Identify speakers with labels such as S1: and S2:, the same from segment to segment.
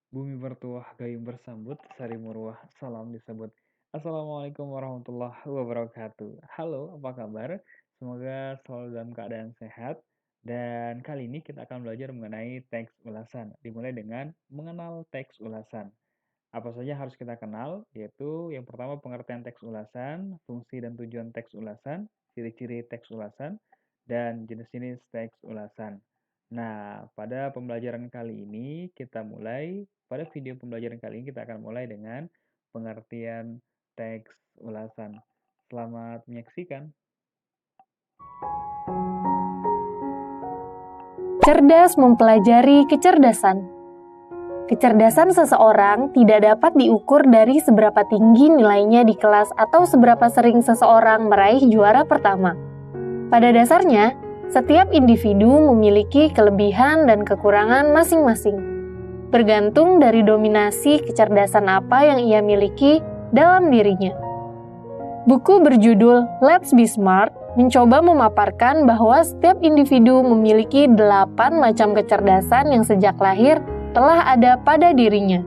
S1: Bumi bertuah, gayung bersambut, sari murwah, salam disebut. Assalamualaikum warahmatullahi wabarakatuh. Halo, apa kabar? Semoga selalu dalam keadaan sehat. Dan kali ini kita akan belajar mengenai teks ulasan. Dimulai dengan mengenal teks ulasan. Apa saja harus kita kenal? Yaitu yang pertama pengertian teks ulasan, fungsi dan tujuan teks ulasan, ciri-ciri teks ulasan, dan jenis-jenis teks ulasan. Nah, pada pembelajaran kali ini pada video pembelajaran kali ini kita akan mulai dengan pengertian teks ulasan. Selamat menyaksikan.
S2: Cerdas mempelajari kecerdasan. Kecerdasan seseorang tidak dapat diukur dari seberapa tinggi nilainya di kelas atau seberapa sering seseorang meraih juara pertama. Pada dasarnya, setiap individu memiliki kelebihan dan kekurangan masing-masing, bergantung dari dominasi kecerdasan apa yang ia miliki dalam dirinya. Buku berjudul Let's Be Smart mencoba memaparkan bahwa setiap individu memiliki 8 macam kecerdasan yang sejak lahir telah ada pada dirinya.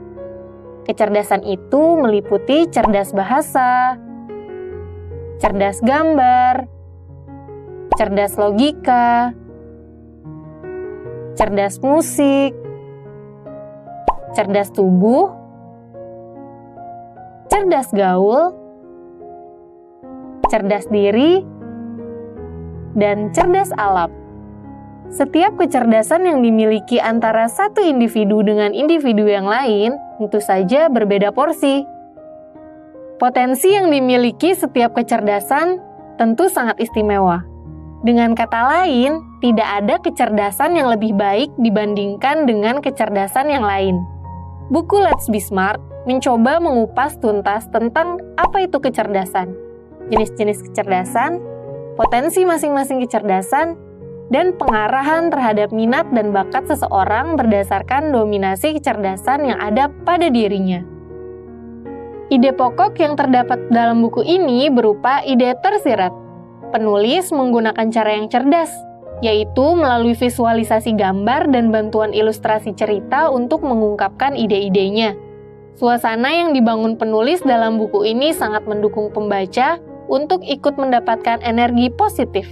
S2: Kecerdasan itu meliputi cerdas bahasa, cerdas gambar, cerdas logika, cerdas musik, cerdas tubuh, cerdas gaul, cerdas diri, dan cerdas alam. Setiap kecerdasan yang dimiliki antara satu individu dengan individu yang lain tentu saja berbeda porsi. Potensi yang dimiliki setiap kecerdasan tentu sangat istimewa. Dengan kata lain, tidak ada kecerdasan yang lebih baik dibandingkan dengan kecerdasan yang lain. Buku Let's Be Smart mencoba mengupas tuntas tentang apa itu kecerdasan, jenis-jenis kecerdasan, potensi masing-masing kecerdasan, dan pengarahan terhadap minat dan bakat seseorang berdasarkan dominasi kecerdasan yang ada pada dirinya. Ide pokok yang terdapat dalam buku ini berupa ide tersirat. Penulis menggunakan cara yang cerdas, yaitu melalui visualisasi gambar dan bantuan ilustrasi cerita untuk mengungkapkan ide-idenya. Suasana yang dibangun penulis dalam buku ini sangat mendukung pembaca untuk ikut mendapatkan energi positif.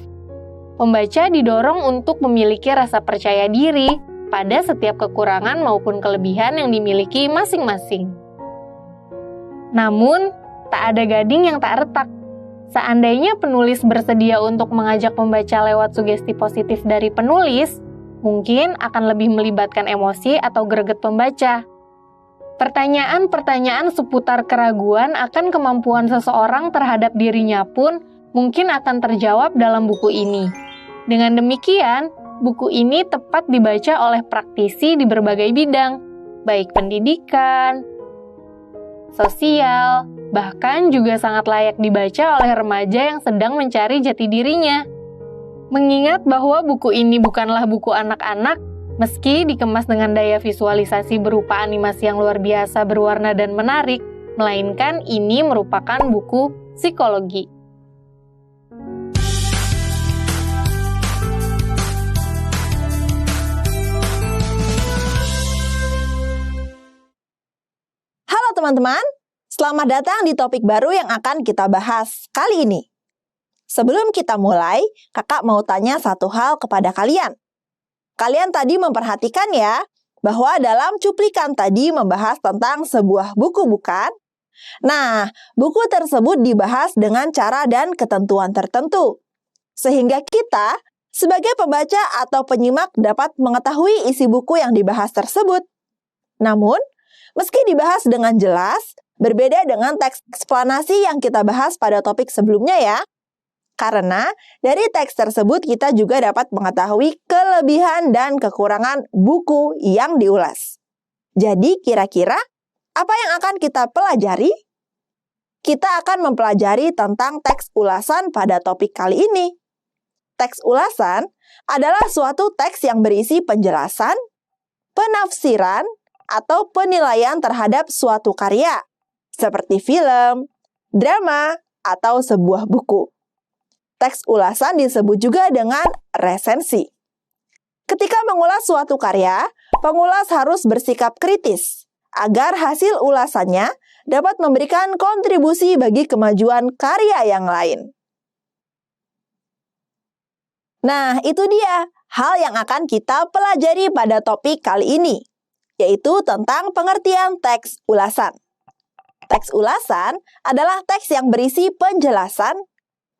S2: Pembaca didorong untuk memiliki rasa percaya diri pada setiap kekurangan maupun kelebihan yang dimiliki masing-masing. Namun, tak ada gading yang tak retak. Seandainya penulis bersedia untuk mengajak pembaca lewat sugesti positif dari penulis, mungkin akan lebih melibatkan emosi atau greget pembaca. Pertanyaan-pertanyaan seputar keraguan akan kemampuan seseorang terhadap dirinya pun mungkin akan terjawab dalam buku ini. Dengan demikian, buku ini tepat dibaca oleh praktisi di berbagai bidang, baik pendidikan, sosial, bahkan juga sangat layak dibaca oleh remaja yang sedang mencari jati dirinya. Mengingat bahwa buku ini bukanlah buku anak-anak, meski dikemas dengan daya visualisasi berupa animasi yang luar biasa berwarna dan menarik, melainkan ini merupakan buku psikologi.
S3: Halo teman-teman, selamat datang di topik baru yang akan kita bahas kali ini. Sebelum kita mulai, kakak mau tanya satu hal kepada kalian. Kalian tadi memperhatikan ya, bahwa dalam cuplikan tadi membahas tentang sebuah buku, bukan? Nah, buku tersebut dibahas dengan cara dan ketentuan tertentu. Sehingga kita, sebagai pembaca atau penyimak dapat mengetahui isi buku yang dibahas tersebut. Namun, meski dibahas dengan jelas, berbeda dengan teks eksplanasi yang kita bahas pada topik sebelumnya ya. Karena dari teks tersebut kita juga dapat mengetahui kelebihan dan kekurangan buku yang diulas. Jadi kira-kira apa yang akan kita pelajari? Kita akan mempelajari tentang teks ulasan pada topik kali ini. Teks ulasan adalah suatu teks yang berisi penjelasan, penafsiran, atau penilaian terhadap suatu karya, seperti film, drama, atau sebuah buku. Teks ulasan disebut juga dengan resensi. Ketika mengulas suatu karya, pengulas harus bersikap kritis agar hasil ulasannya dapat memberikan kontribusi bagi kemajuan karya yang lain. Nah, itu dia hal yang akan kita pelajari pada topik kali ini, yaitu tentang pengertian teks ulasan. Teks ulasan adalah teks yang berisi penjelasan,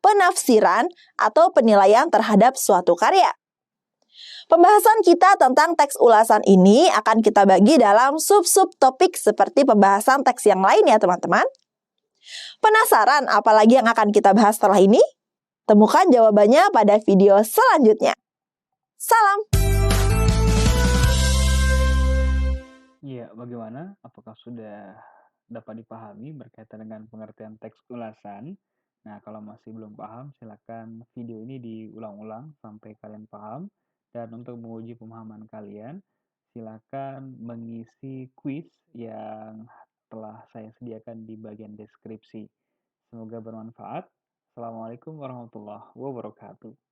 S3: penafsiran, atau penilaian terhadap suatu karya. Pembahasan kita tentang teks ulasan ini akan kita bagi dalam sub-sub topik seperti pembahasan teks yang lain ya teman-teman. Penasaran apalagi yang akan kita bahas setelah ini? Temukan jawabannya pada video selanjutnya. Salam!
S1: Iya, bagaimana? Apakah sudah dapat dipahami berkaitan dengan pengertian teks ulasan? Nah, kalau masih belum paham, silakan video ini diulang-ulang sampai kalian paham. Dan untuk menguji pemahaman kalian, silakan mengisi kuis yang telah saya sediakan di bagian deskripsi. Semoga bermanfaat. Assalamualaikum warahmatullahi wabarakatuh.